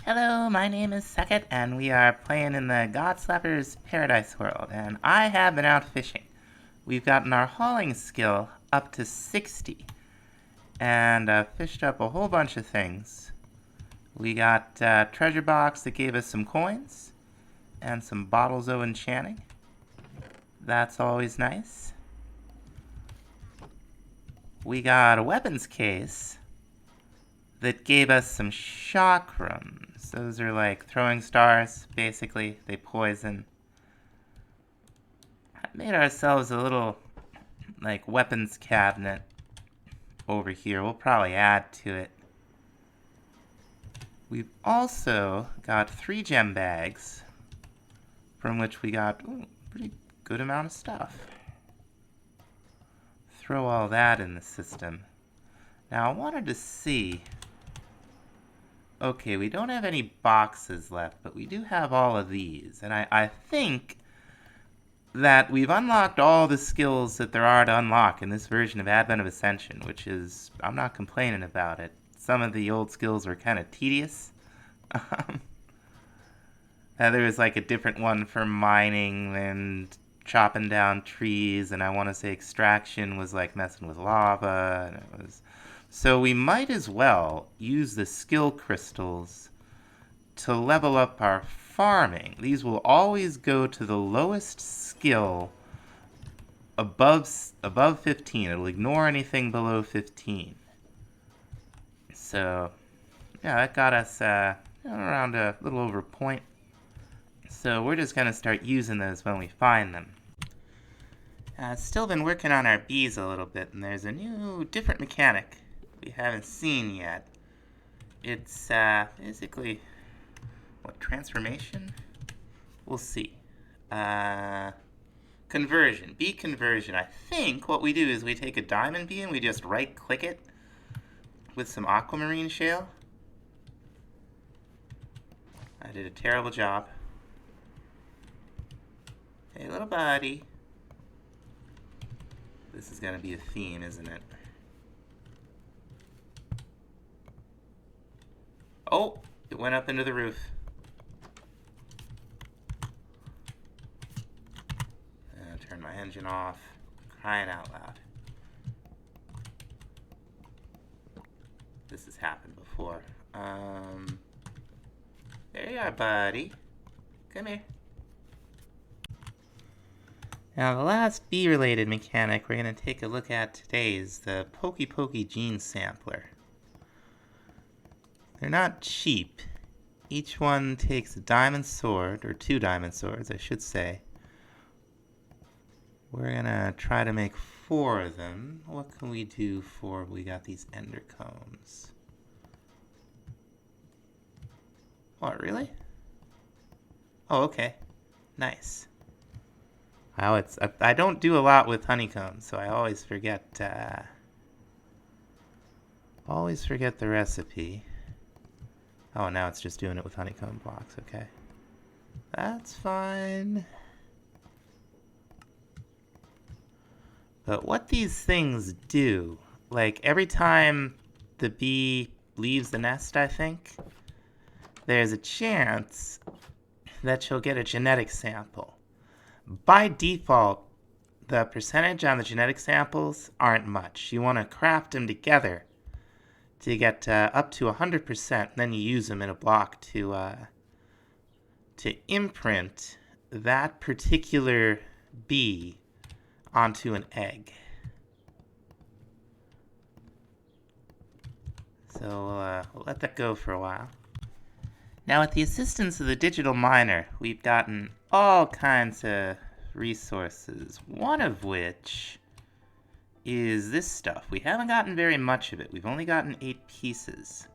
Hello, my name is Second, and we are playing in the Godslapper's Paradise World, and I have been out fishing. We've gotten our hauling skill up to 60, and fished up a whole bunch of things. We got a treasure box that gave us some coins, and some bottles of enchanting. That's always nice. We got a weapons case that gave us some chakrams. Those are like throwing stars, basically. They poison. I made ourselves a little, like, weapons cabinet over here. We'll probably add to it. We've also got 3 gem bags, from which we got a pretty good amount of stuff. Throw all that in the system. Now, I wanted to see... Okay, we don't have any boxes left, but we do have all of these. And I think that we've unlocked all the skills that there are to unlock in this version of Advent of Ascension, which is... I'm not complaining about it. Some of the old skills were kind of tedious. There was like a different one for mining and chopping down trees, and I want to say extraction was like messing with lava, and it was... So we might as well use the skill crystals to level up our farming. These will always go to the lowest skill above 15. It'll ignore anything below 15. So, yeah, that got us around a little over a point. So we're just going to start using those when we find them. Still been working on our bees a little bit, and there's a new, different mechanic we haven't seen yet. It's basically, what, transformation? We'll see. Conversion, bee conversion. I think what we do is we take a diamond bee and we just right click it with some aquamarine shale. I did a terrible job. Hey, little buddy. This is gonna be a theme, isn't it? Oh, it went up into the roof. Turn my engine off. Crying out loud. This has happened before. There you are, buddy. Come here. Now, the last bee-related mechanic we're going to take a look at today is the Pokey Pokey Gene Sampler. They're not cheap. Each one takes a diamond sword, or 2 diamond swords, I should say. We're going to try to make 4 of them. What can we do for... We got these ender combs. What, really? Oh, okay. Nice. Wow, I don't do a lot with honeycombs, so I always forget the recipe. Oh, now it's just doing it with honeycomb blocks, okay. That's fine. But what these things do, like every time the bee leaves the nest, I think, there's a chance that she'll get a genetic sample. By default, the percentage on the genetic samples aren't much. You want to craft them together to get up to 100%, then you use them in a block to imprint that particular bee onto an egg. So we'll let that go for a while. Now, with the assistance of the digital miner, we've gotten all kinds of resources, one of which is this stuff. We haven't gotten very much of it. We've only gotten 8 pieces.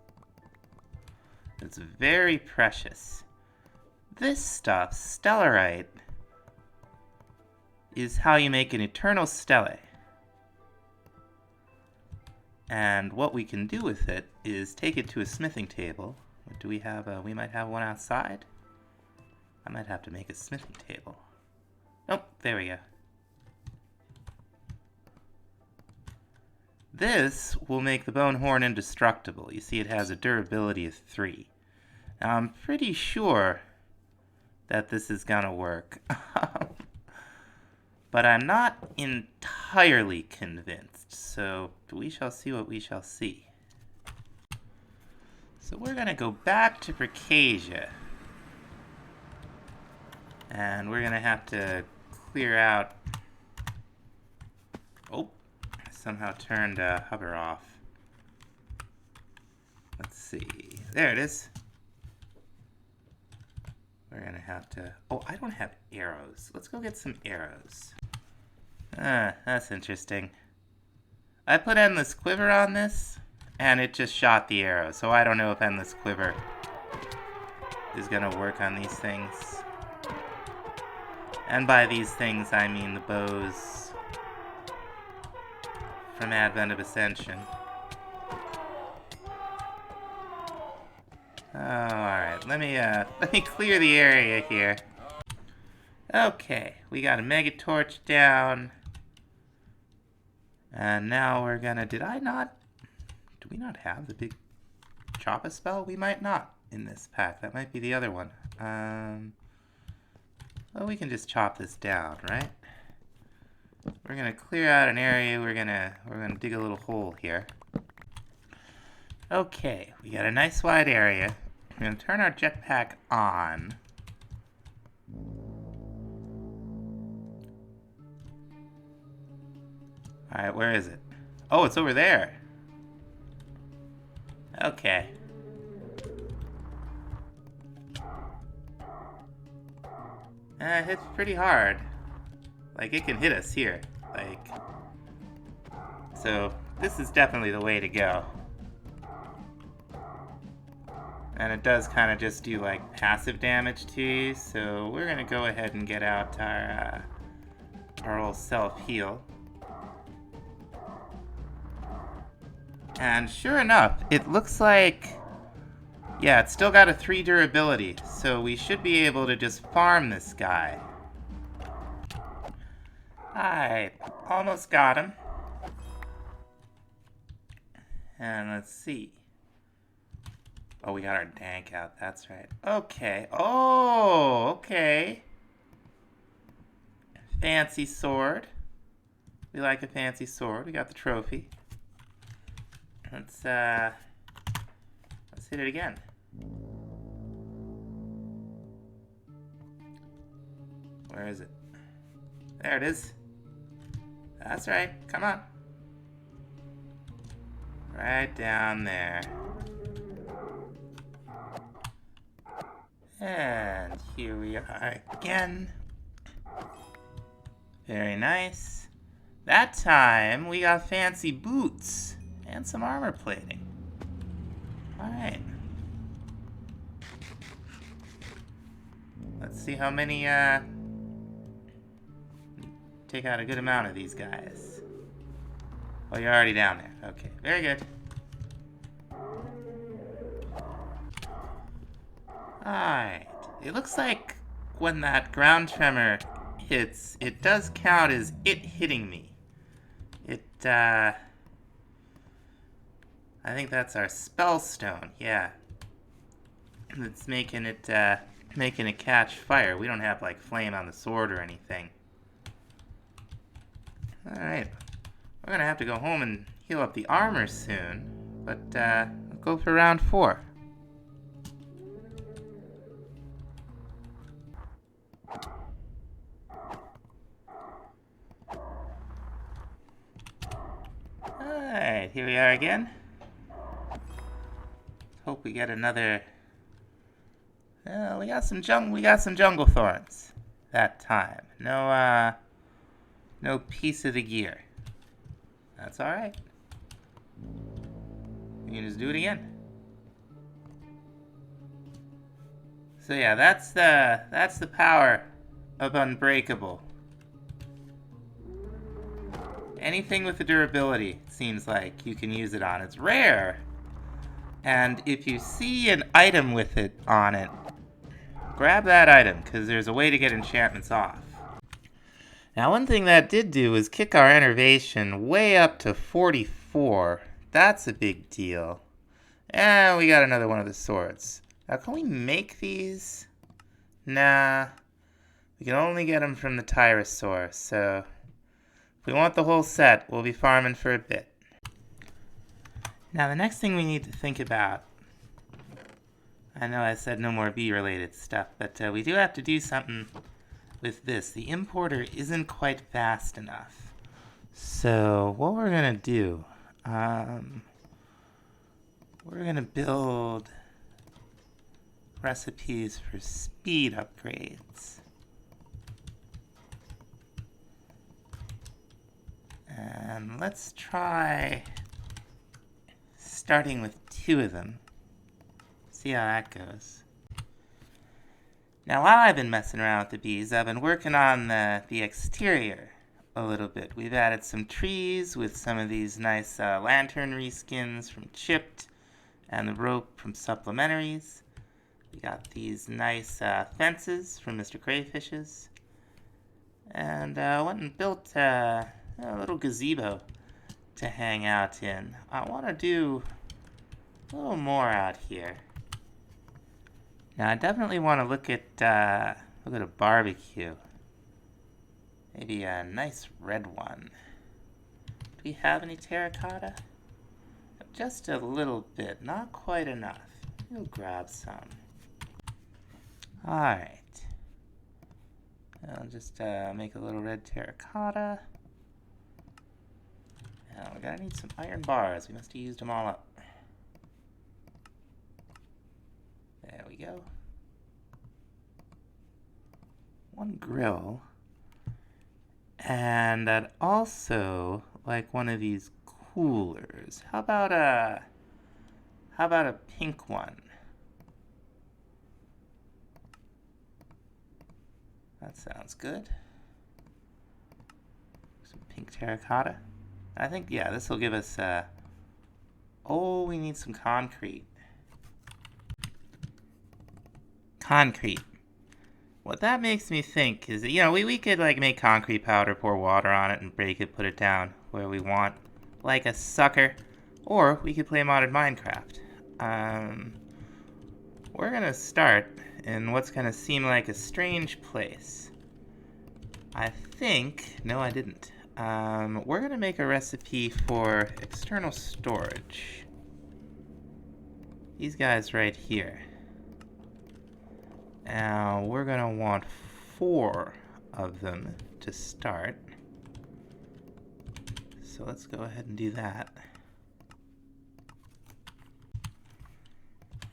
It's very precious. This stuff, stellarite, is how you make an eternal stele. And what we can do with it is take it to a smithing table. Do we have we might have one outside? I might have to make a smithing table. Nope, there we go. This will make the bone horn indestructible. You see it has a durability of 3. Now, I'm pretty sure that this is gonna work. But I'm not entirely convinced, so we shall see what we shall see. So we're gonna go back to Precasia. And we're gonna have to clear out... Oh, I somehow turned hover off. Let's see. There it is. We're gonna have to... Oh, I don't have arrows. Let's go get some arrows. That's interesting. I put Endless Quiver on this, and it just shot the arrow. So I don't know if Endless Quiver is gonna work on these things. And by these things, I mean the bows from Advent of Ascension. Oh, alright. Let me clear the area here. Okay, we got a Mega Torch down. And now we're gonna... Do we not have the big Choppa spell? We might not in this pack. That might be the other one. Well, we can just chop this down, right? We're gonna clear out an area. We're gonna dig a little hole here. Okay, we got a nice wide area. We're gonna turn our jetpack on. Alright, where is it? Oh, it's over there. Okay. It hits pretty hard. Like, it can hit us here. Like, so this is definitely the way to go. And it does kind of just do like passive damage to you, so we're gonna go ahead and get out our old self-heal. And sure enough, it looks like, yeah, it's still got a 3 durability, so we should be able to just farm this guy. I almost got him. And let's see. Oh, we got our dank out, that's right. Okay, oh, okay. Fancy sword. We like a fancy sword, we got the trophy. Let's hit it again. Where is it? There it is. That's right, come on. Right down there. And here we are again. Very nice. That time we got fancy boots and some armor plating. Alright. Let's see how many, take out a good amount of these guys. Oh, you're already down there. Okay, very good. Alright. It looks like when that ground tremor hits, it does count as it hitting me. I think that's our spell stone, yeah. It's making it catch fire. We don't have like flame on the sword or anything. Alright. We're gonna have to go home and heal up the armor soon. But we'll go for round 4. Alright, here we are again. Hope we get another. We got some jungle thorns that time. No piece of the gear. That's all right. We can just do it again. So yeah, that's the power of Unbreakable. Anything with the durability, it seems like you can use it on. It's rare. And if you see an item with it on it, grab that item, because there's a way to get enchantments off. Now, one thing that did do was kick our enervation way up to 44. That's a big deal. And we got another one of the swords. Now, can we make these? Nah. We can only get them from the Tyrosaur, so if we want the whole set, we'll be farming for a bit. Now, the next thing we need to think about, I know I said no more bee-related stuff, but we do have to do something with this. The importer isn't quite fast enough. So what we're going to do, we're going to build recipes for speed upgrades. And let's try starting with 2 of them. See how that goes. Now, while I've been messing around with the bees, I've been working on the exterior a little bit. We've added some trees with some of these nice lantern reskins from Chipped and the rope from Supplementaries. We got these nice fences from Mr. Crayfish's. And went and built a little gazebo to hang out in. I want to do a little more out here. Now, I definitely want to look at a barbecue. Maybe a nice red one. Do we have any terracotta? Just a little bit, not quite enough. We'll grab some. Alright. I'll just make a little red terracotta. Now, we're gonna need some iron bars. We must have used them all up. There we go. 1 grill. And I'd also like one of these coolers. How about a pink one? That sounds good. Some pink terracotta. I think, yeah, this will give us oh, we need some concrete. Concrete. What that makes me think is that, you know, we could like make concrete powder, pour water on it, and break it, put it down where we want, like a sucker. Or we could play modded Minecraft. We're gonna start in what's gonna seem like a strange place. I think, no I didn't. We're gonna make a recipe for external storage. These guys right here. Now, we're going to want 4 of them to start. So let's go ahead and do that.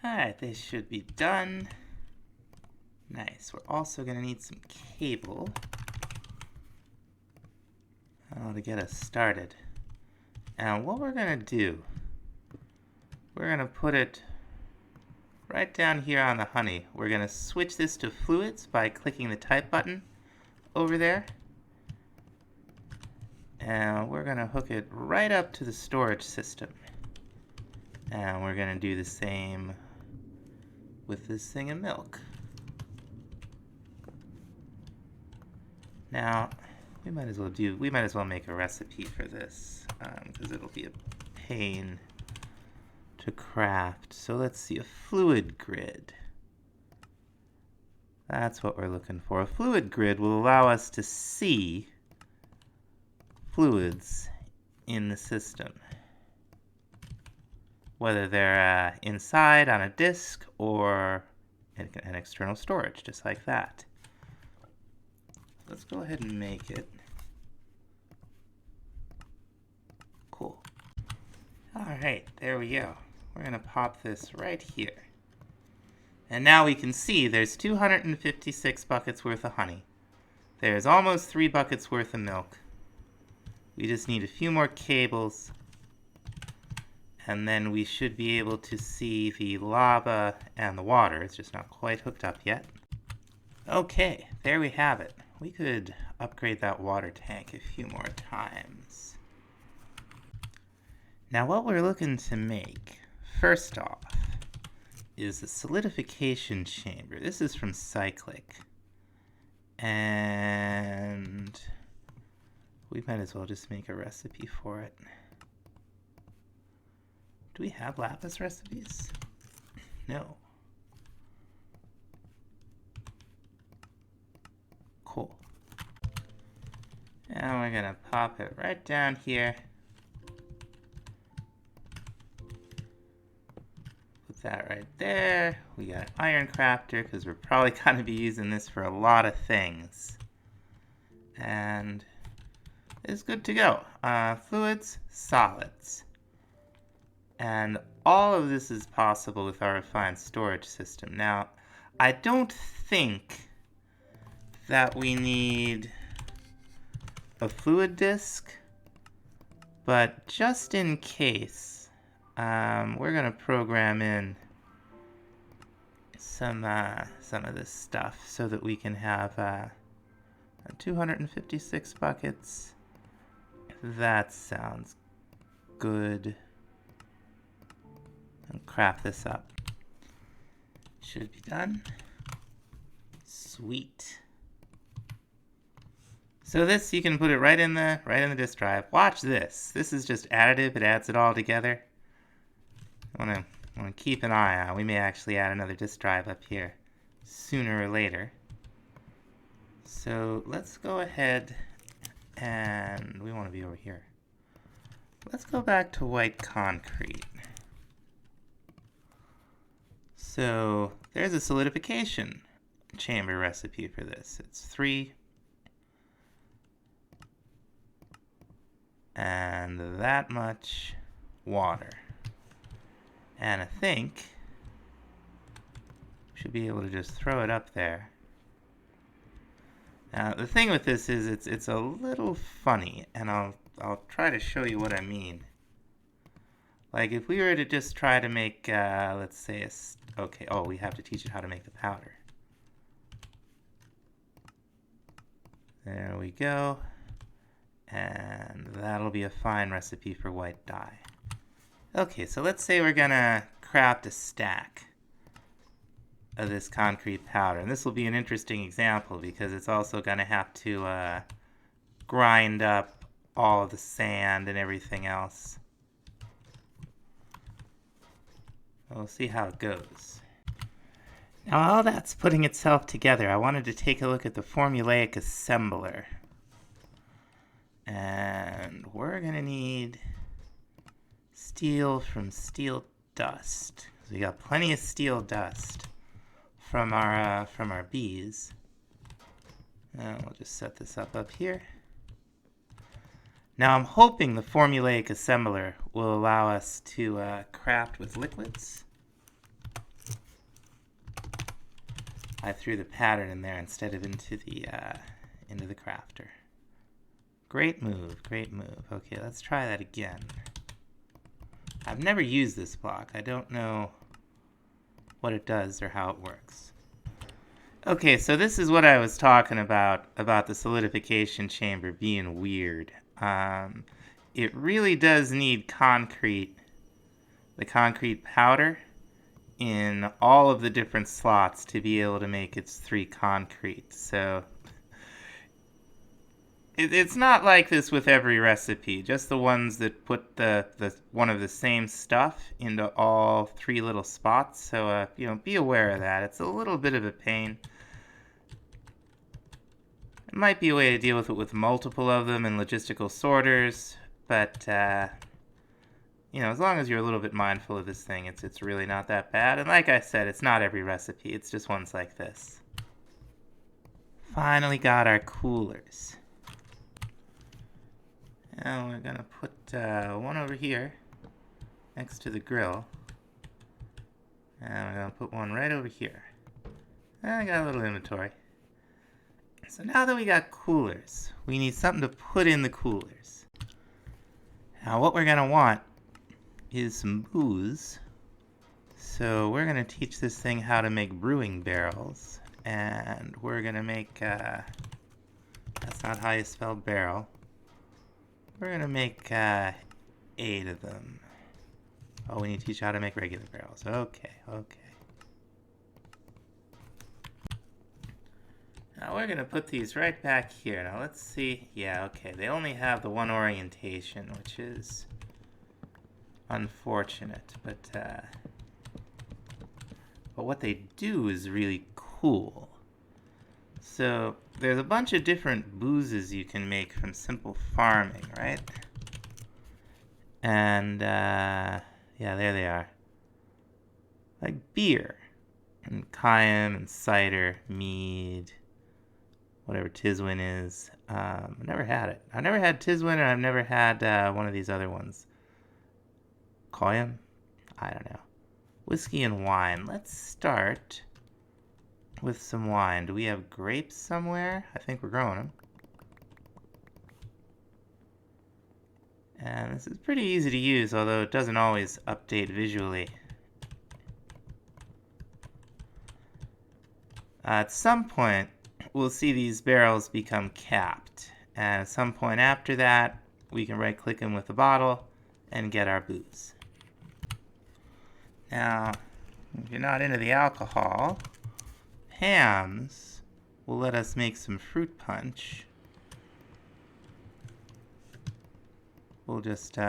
Alright, they should be done. Nice. We're also going to need some cable to get us started. Now, what we're going to do, we're going to put it right down here on the honey. We're going to switch this to fluids by clicking the type button over there. And we're going to hook it right up to the storage system. And we're going to do the same with this thing of milk. Now, we might as well make a recipe for this, because it'll be a pain to craft. So let's see, a fluid grid. That's what we're looking for. A fluid grid will allow us to see fluids in the system, whether they're inside on a disk or an external storage, just like that. Let's go ahead and make it. Cool. Alright, there we go. We're going to pop this right here. And now we can see there's 256 buckets worth of honey. There's almost 3 buckets worth of milk. We just need a few more cables. And then we should be able to see the lava and the water. It's just not quite hooked up yet. Okay, there we have it. We could upgrade that water tank a few more times. Now what we're looking to make, first off, is the solidification chamber. This is from Cyclic. And we might as well just make a recipe for it. Do we have lapis recipes? No. Now we're gonna pop it right down here. Put that right there. We got an iron crafter because we're probably gonna be using this for a lot of things. And it's good to go. Fluids, solids. And all of this is possible with our refined storage system. Now, I don't think that we need a fluid disk, but just in case, we're gonna program in some of this stuff so that we can have 256 buckets. That sounds good. And craft this up. Should be done. Sweet. So this, you can put it right in the disk drive. Watch this. This is just additive. It adds it all together. I want to keep an eye on. We may actually add another disk drive up here sooner or later. So let's go ahead and we want to be over here. Let's go back to white concrete. So there's a solidification chamber recipe for this. It's 3 and that much water. And I think we should be able to just throw it up there. Now the thing with this is it's a little funny, and I'll try to show you what I mean. Like if we were to just try to make let's say we have to teach it how to make the powder. There we go. And that'll be a fine recipe for white dye. Okay, so let's say we're gonna craft a stack of this concrete powder. And this will be an interesting example because it's also gonna have to grind up all of the sand and everything else. We'll see how it goes. Now all that's putting itself together, I wanted to take a look at the formulaic assembler. And we're gonna need steel from steel dust. So we got plenty of steel dust from our bees. And we'll just set this up here. Now I'm hoping the formulaic assembler will allow us to craft with liquids. I threw the pattern in there instead of into the crafter. Great move, great move. Okay, let's try that again. I've never used this block. I don't know what it does or how it works. Okay, so this is what I was talking about the solidification chamber being weird. It really does need concrete, the concrete powder, in all of the different slots to be able to make its 3 concrete. So it's not like this with every recipe, just the ones that put the one of the same stuff into all 3 little spots. So be aware of that. It's a little bit of a pain. It might be a way to deal with it with multiple of them and logistical sorters, but as long as you're a little bit mindful of this thing, it's really not that bad. And like I said, it's not every recipe. It's just ones like this. Finally got our coolers. Now we're gonna put one over here next to the grill. And we're gonna put one right over here. And I got a little inventory. So now that we got coolers, we need something to put in the coolers. Now what we're gonna want is some booze. So we're gonna teach this thing how to make brewing barrels. And we're gonna make, that's not how you spell barrel. We're gonna make 8 of them. Oh, we need to teach how to make regular barrels. Okay. Now we're gonna put these right back here. Now let's see. Yeah, okay. They only have the one orientation, which is unfortunate. But what they do is really cool. So there's a bunch of different boozes you can make from simple farming, right? And yeah, there they are. Like beer, and Cayenne, and cider, mead, whatever Tiswin is. I've never had it. I've never had Tiswin, and I've never had one of these other ones. Cayenne? I don't know. Whiskey and wine. Let's start with some wine. Do we have grapes somewhere? I think we're growing them. And this is pretty easy to use, although it doesn't always update visually. At some point, we'll see these barrels become capped. And at some point after that, we can right-click them with the bottle and get our booze. Now, if you're not into the alcohol, Pam's will let us make some fruit punch. We'll just, you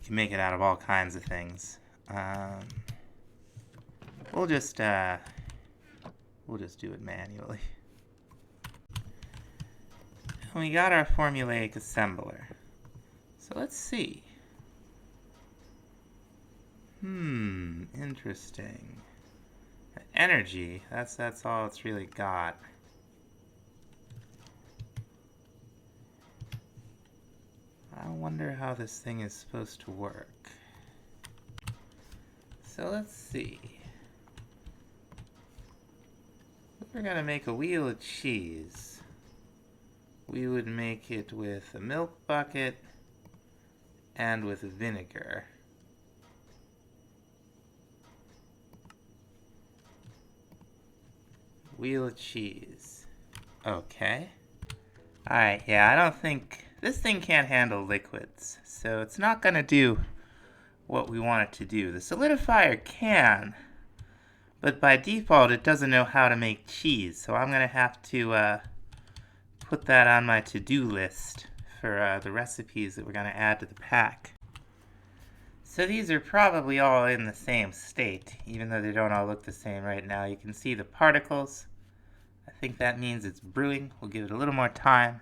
can make it out of all kinds of things. We'll just do it manually. And we got our formulaic assembler. So let's see. Interesting. Energy, that's all it's really got. I wonder how this thing is supposed to work. So let's see. If we're gonna make a wheel of cheese, we would make it with a milk bucket and with vinegar. Wheel of cheese. Okay. Alright, yeah, I don't think... This thing can't handle liquids, so it's not gonna do what we want it to do. The solidifier can, but by default it doesn't know how to make cheese, so I'm gonna have to put that on my to-do list for the recipes that we're gonna add to the pack. So these are probably all in the same state, even though they don't all look the same right now. You can see the particles. I think that means it's brewing. We'll give it a little more time.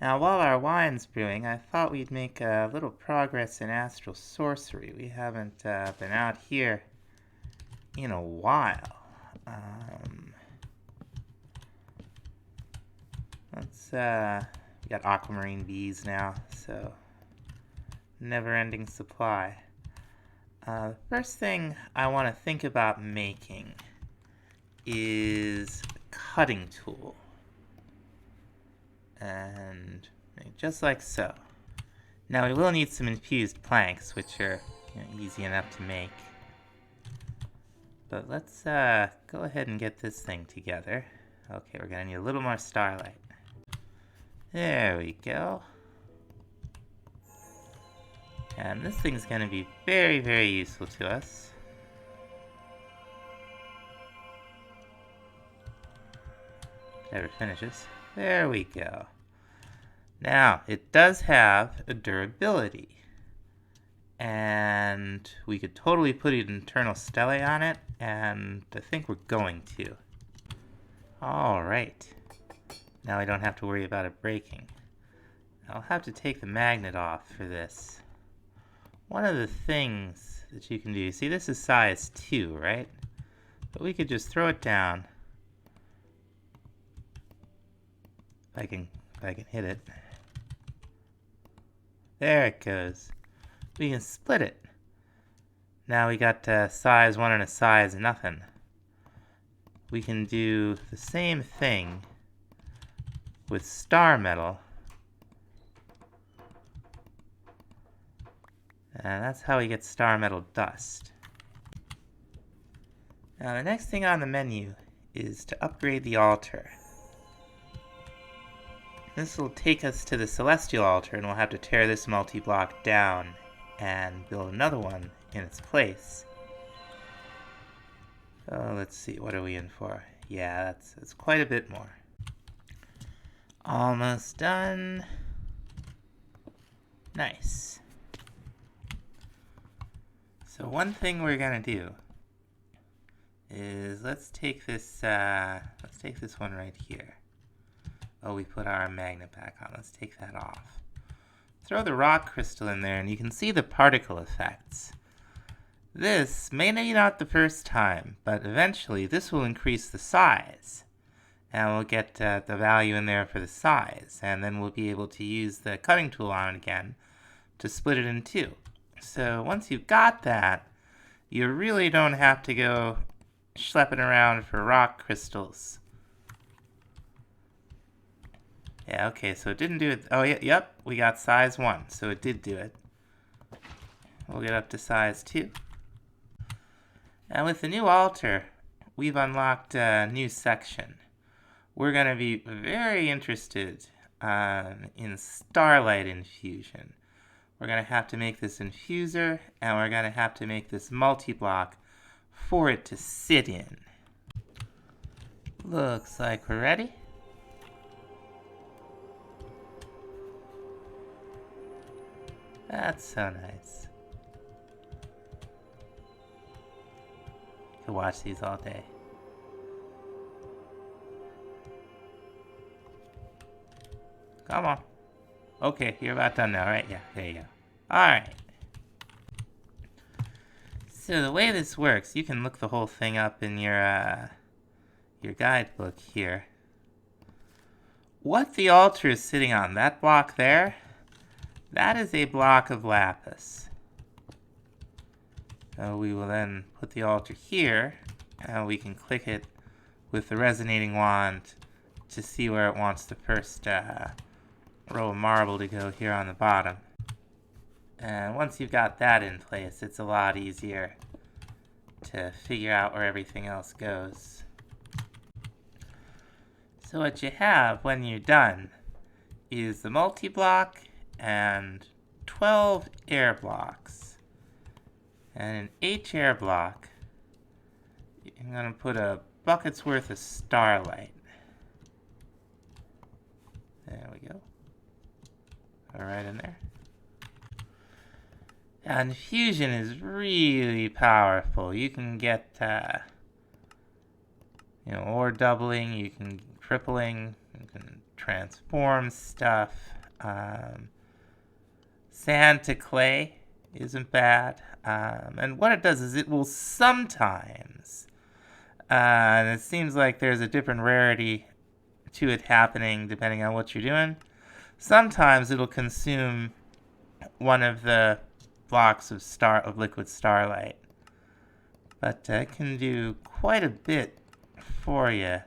Now, while our wine's brewing, I thought we'd make a little progress in astral sorcery. We haven't been out here in a while. We got aquamarine bees now, so never-ending supply. The first thing I want to think about making is a cutting tool. And just like so. Now we will need some infused planks, which are easy enough to make. But let's go ahead and get this thing together. Okay, we're gonna need a little more starlight. There we go. And this thing's gonna be very, very useful to us. Never finishes. There we go. Now, it does have a durability. And we could totally put an internal stele on it, and I think we're going to. Alright. Now I don't have to worry about it breaking. I'll have to take the magnet off for this. One of the things that you can do, see this is size 2, right? But we could just throw it down. If I can hit it. There it goes. We can split it. Now we got a size 1 and a size nothing. We can do the same thing with star metal. And that's how we get star metal dust. Now the next thing on the menu is to upgrade the altar. This will take us to the celestial altar, and we'll have to tear this multi-block down and build another one in its place. So let's see, what are we in for? Yeah, that's quite a bit more. Almost done. Nice. So one thing we're gonna do is let's take this one right here. Oh, we put our magnet back on. Let's take that off. Throw the rock crystal in there, and you can see the particle effects. This may be not the first time, but eventually this will increase the size. And we'll get the value in there for the size. And then we'll be able to use the cutting tool on it again to split it in two. So once you've got that, you really don't have to go schlepping around for rock crystals. Yeah, okay, so it didn't do it. Oh, yeah, yep, we got size 1, so it did do it. We'll get up to size 2. And with the new altar, we've unlocked a new section. We're going to be very interested in starlight infusion. We're going to have to make this infuser, and we're going to have to make this multi-block for it to sit in. Looks like we're ready. That's so nice. Could watch these all day. Come on. Okay, you're about done now, right? Yeah, there you go. Alright. So the way this works, you can look the whole thing up in your guidebook here. What the altar is sitting on, that block there, that is a block of lapis. So we will then put the altar here, and we can click it with the resonating wand to see where it wants the first row of marble to go here on the bottom. And once you've got that in place, it's a lot easier to figure out where everything else goes. So what you have when you're done is the multi-block and 12 air blocks. And in each air block, I'm going to put a bucket's worth of starlight. There we go. All right in there. And fusion is really powerful. You can get, ore doubling, you can tripling, you can transform stuff. Sand to clay isn't bad. And what it does is it will sometimes, and it seems like there's a different rarity to it happening depending on what you're doing. Sometimes it'll consume one of the blocks of liquid starlight, but it can do quite a bit for you.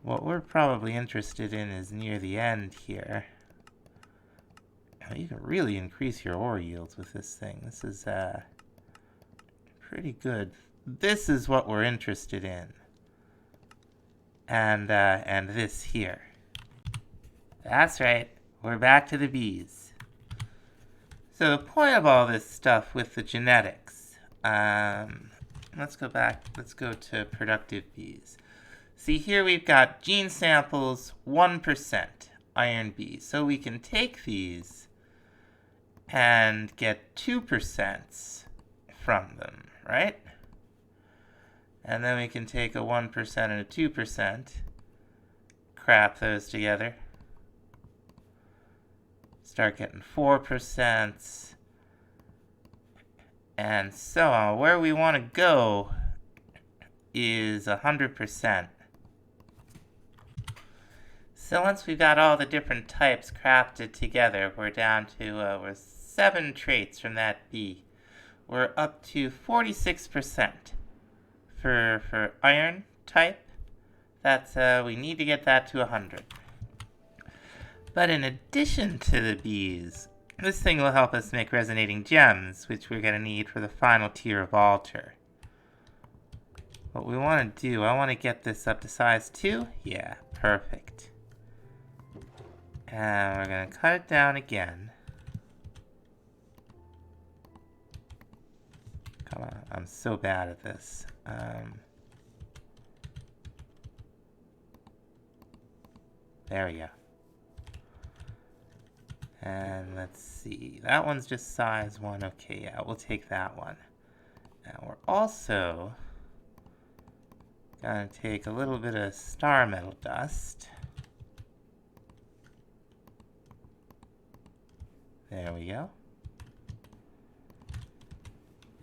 What we're probably interested in is near the end here. You can really increase your ore yields with this thing. This is pretty good. This is what we're interested in, and this here. That's right. We're back to the bees. So the point of all this stuff with the genetics, let's go back, let's go to productive bees. See, here we've got gene samples, 1% iron bees. So we can take these and get 2% from them, right? And then we can take a 1% and a 2%, crap those together. Start getting 4%, and so on. Where we want to go is 100%. So once we've got all the different types crafted together, we're down to we're 7 traits from that bee. We're up to 46% for iron type. That's we need to get that to 100. But in addition to the bees, this thing will help us make resonating gems, which we're going to need for the final tier of altar. What we want to do, I want to get this up to size 2. Yeah, perfect. And we're going to cut it down again. Come on, I'm so bad at this. There we go. And let's see, that one's just size 1. Okay, yeah, we'll take that one. Now we're also Gonna take a little bit of star metal dust. There we go.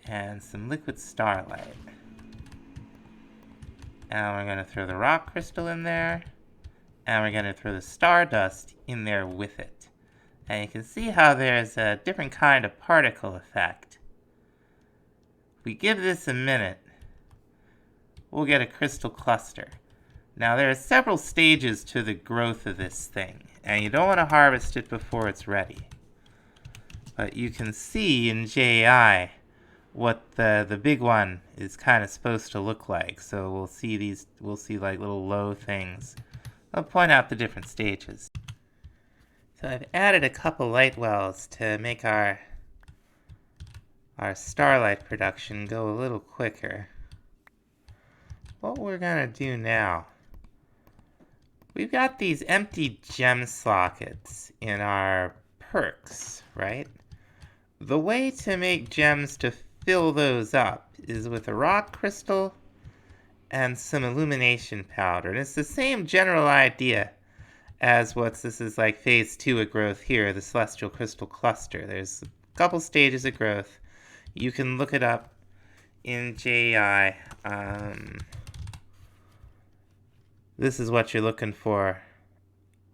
And some liquid starlight. And we're gonna throw the rock crystal in there. And we're gonna throw the stardust in there with it. And you can see how there's a different kind of particle effect. If we give this a minute, we'll get a crystal cluster. Now there are several stages to the growth of this thing, and you don't want to harvest it before it's ready. But you can see in JI what the big one is kind of supposed to look like. So we'll see like little low things. I'll point out the different stages. So I've added a couple light wells to make our starlight production go a little quicker. What we're gonna do now, we've got these empty gem sockets in our perks, right? The way to make gems to fill those up is with a rock crystal and some illumination powder. And it's the same general idea as this is like phase 2 of growth here, the celestial crystal cluster. There's a couple stages of growth. You can look it up in JI. This is what you're looking for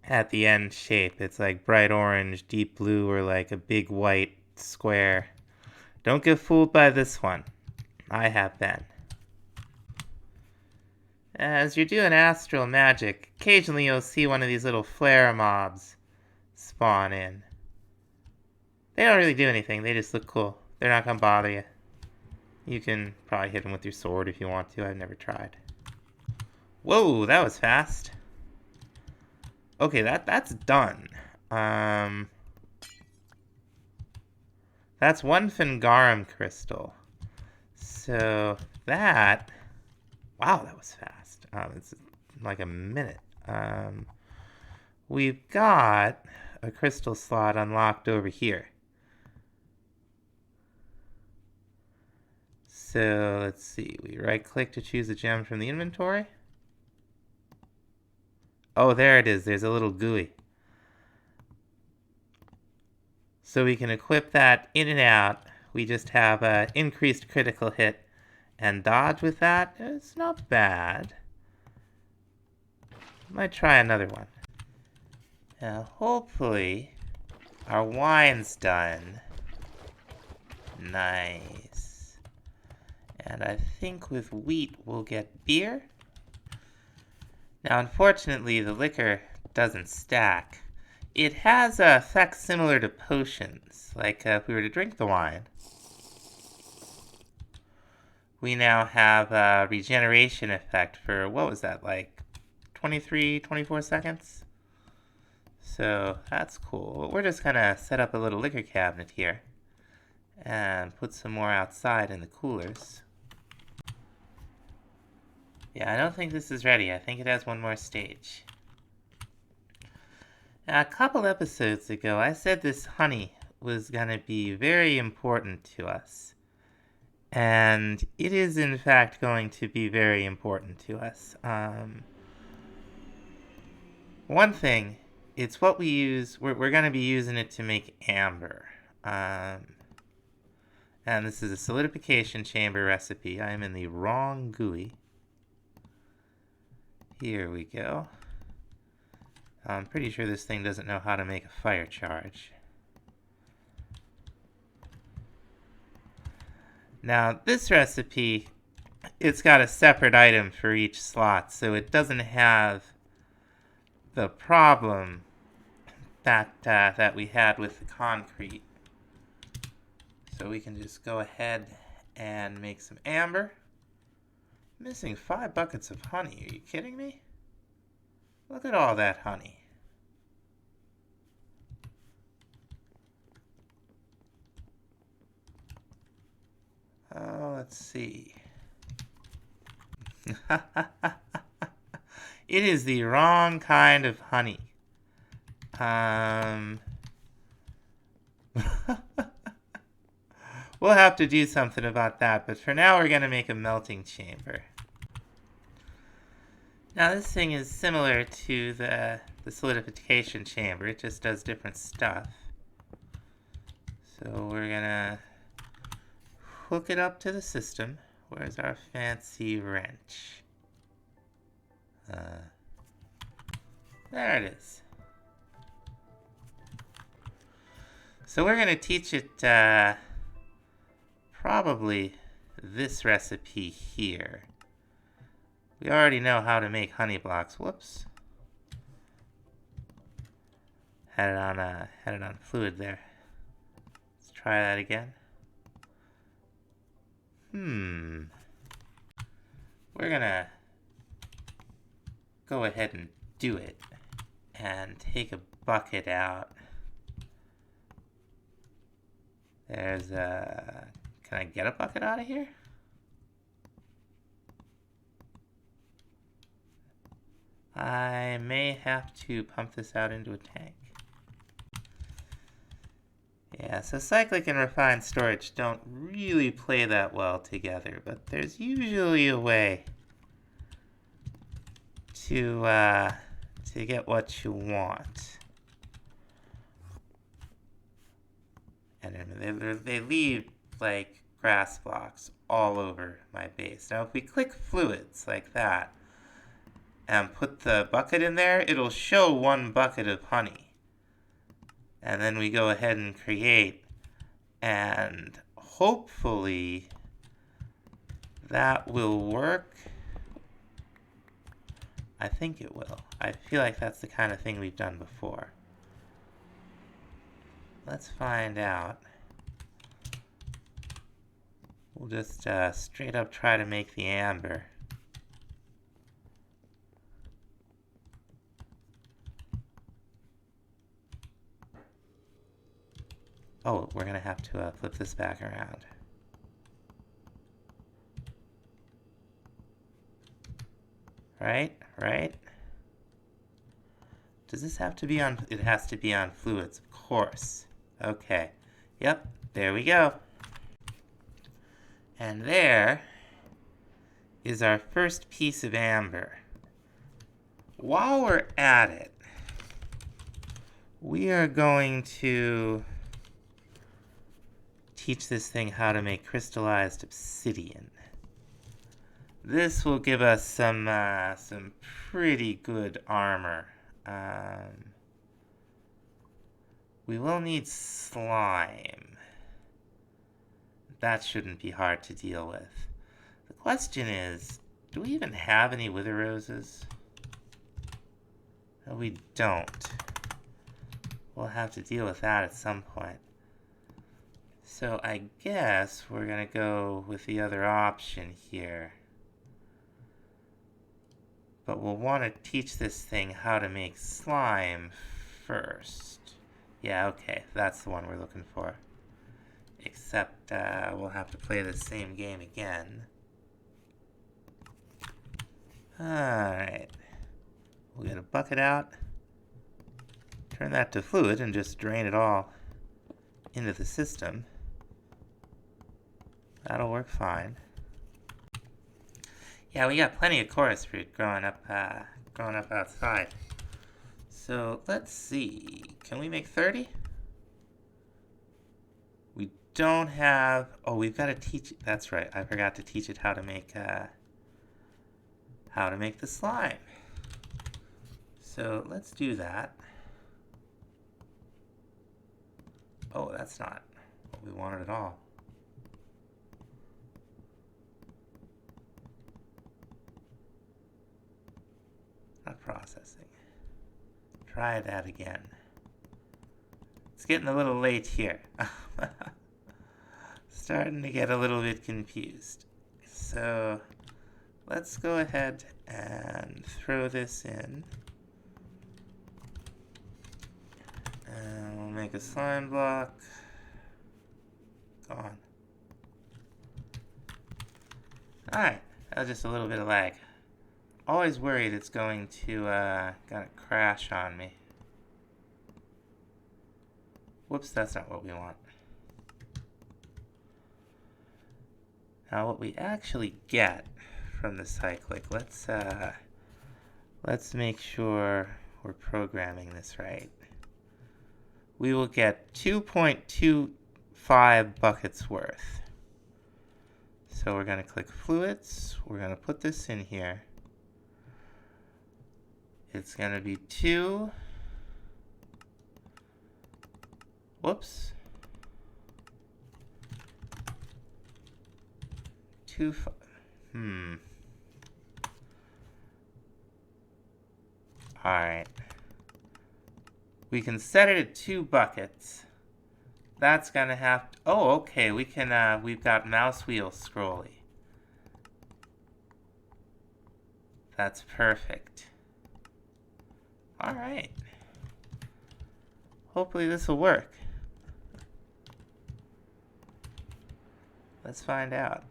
at the end shape. It's like bright orange, deep blue, or like a big white square. Don't get fooled by this one. I have been. As you're doing astral magic, occasionally you'll see one of these little flare mobs spawn in. They don't really do anything, they just look cool. They're not gonna bother you. You can probably hit them with your sword if you want to. I've never tried. Whoa, that was fast. Okay, that's done. That's one Fingarum crystal. So that... Wow, that was fast. It's like a minute. We've got a crystal slot unlocked over here. So let's see. We right-click to choose a gem from the inventory. Oh, there it is. There's a little GUI. So we can equip that in and out. We just have an increased critical hit and dodge with that. It's not bad. Might try another one. Now, hopefully, our wine's done. Nice. And I think with wheat we'll get beer. Now, unfortunately, the liquor doesn't stack. It has effects similar to potions, like if we were to drink the wine. We now have a regeneration effect for, what was that, like 23, 24 seconds? So that's cool. We're just gonna set up a little liquor cabinet here and put some more outside in the coolers. Yeah, I don't think this is ready. I think it has one more stage. Now, a couple episodes ago, I said this honey was gonna be very important to us. And it is, in fact, going to be very important to us. One thing, it's what we use. We're going to be using it to make amber. And this is a solidification chamber recipe. I am in the wrong GUI. Here we go. I'm pretty sure this thing doesn't know how to make a fire charge. Now, this recipe, it's got a separate item for each slot, so it doesn't have the problem that we had with the concrete. So we can just go ahead and make some amber. Missing 5 buckets of honey. Are you kidding me? Look at all that honey. Oh, let's see. It is the wrong kind of honey. We'll have to do something about that, but for now we're going to make a melting chamber. Now this thing is similar to the solidification chamber, it just does different stuff. So we're gonna hook it up to the system. Where's our fancy wrench? There it is. So we're gonna teach it probably this recipe here. We already know how to make honey blocks. Whoops. Had it on fluid there. Let's try that again. We're gonna go ahead and do it and take a bucket out. There's a... Can I get a bucket out of here? I may have to pump this out into a tank. Yeah, so cyclic and refined storage don't really play that well together, but there's usually a way to get what you want. And they leave like grass blocks all over my base. Now if we click fluids like that and put the bucket in there, it'll show 1 bucket of honey. And then we go ahead and create, and hopefully that will work. I think it will. I feel like that's the kind of thing we've done before. Let's find out. We'll just straight up try to make the amber. Oh, we're gonna have to flip this back around. Right? Does this have to be on? It has to be on fluids, of course. Okay. Yep, there we go. And there is our first piece of amber. While we're at it, we are going to teach this thing how to make crystallized obsidian. This will give us some pretty good armor. We will need slime. That shouldn't be hard to deal with. The question is, do we even have any wither roses? No, we don't. We'll have to deal with that at some point. So I guess we're gonna go with the other option here. But we'll want to teach this thing how to make slime first. Yeah, okay, that's the one we're looking for. Except we'll have to play the same game again. Alright. We'll get a bucket out. Turn that to fluid and just drain it all into the system. That'll work fine. Yeah, we got plenty of chorus fruit growing up outside. So let's see. Can we make 30? We don't have. Oh, we've got to teach. That's right. I forgot to teach it how to make the slime. So let's do that. Oh, that's not what we wanted at all. Not processing. Try that again. It's getting a little late here. Starting to get a little bit confused. So let's go ahead and throw this in. And we'll make a slime block. Gone. Alright, that was just a little bit of lag. Always worried it's going to gonna crash on me. Whoops, that's not what we want. Now what we actually get from the Cyclic, let's Let's make sure we're programming this right. We will get 2.25 buckets worth. So we're going to click fluids. We're going to put this in here. It's going to be 2. Whoops. 2. Alright. We can set it at 2 buckets. That's gonna have to, oh, okay, we can, we've got mouse wheel scrolly. That's perfect. Alright. Hopefully this will work. Let's find out.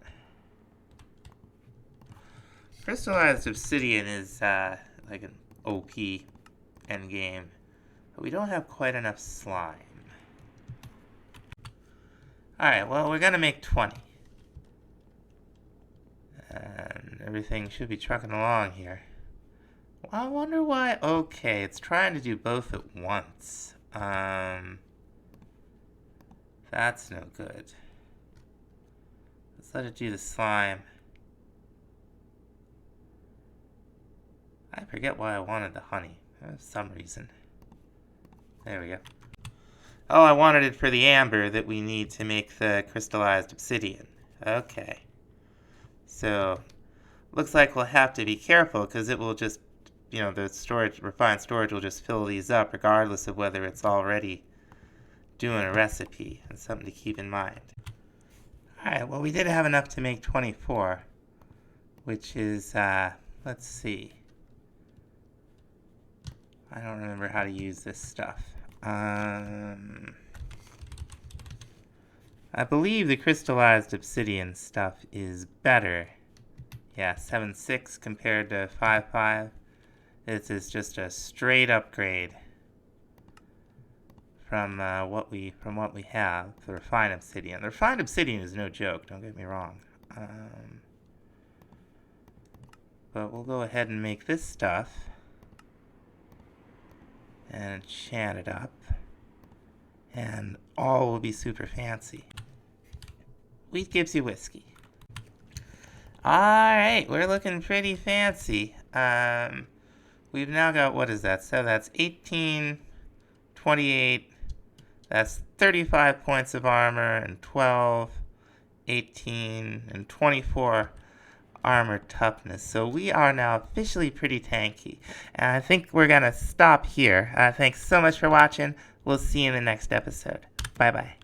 Crystallized Obsidian is like an OP endgame, but we don't have quite enough slime. Alright, well, we're gonna make 20. And everything should be trucking along here. Well, I wonder why. Okay, it's trying to do both at once. That's no good. Let's let it do the slime. I forget why I wanted the honey. For some reason. There we go. Oh, I wanted it for the amber that we need to make the crystallized obsidian. Okay. So, looks like we'll have to be careful because it will just, you know, the storage, refined storage will just fill these up regardless of whether it's already doing a recipe. That's something to keep in mind. Alright, well, we did have enough to make 24, which is, let's see. I don't remember how to use this stuff. I believe the crystallized obsidian stuff is better. Yeah, 7.6 compared to 5.5. This is just a straight upgrade from what we have. The refined obsidian. The refined obsidian is no joke. Don't get me wrong. But we'll go ahead and make this stuff and enchant it up, and all will be super fancy. Wheat gives you whiskey. Alright, we're looking pretty fancy. We've now got, what is that? So that's 18, 28, that's 35 points of armor, and 12, 18, and 24 armor toughness. So we are now officially pretty tanky. And I think we're going to stop here. Thanks so much for watching. We'll see you in the next episode. Bye-bye.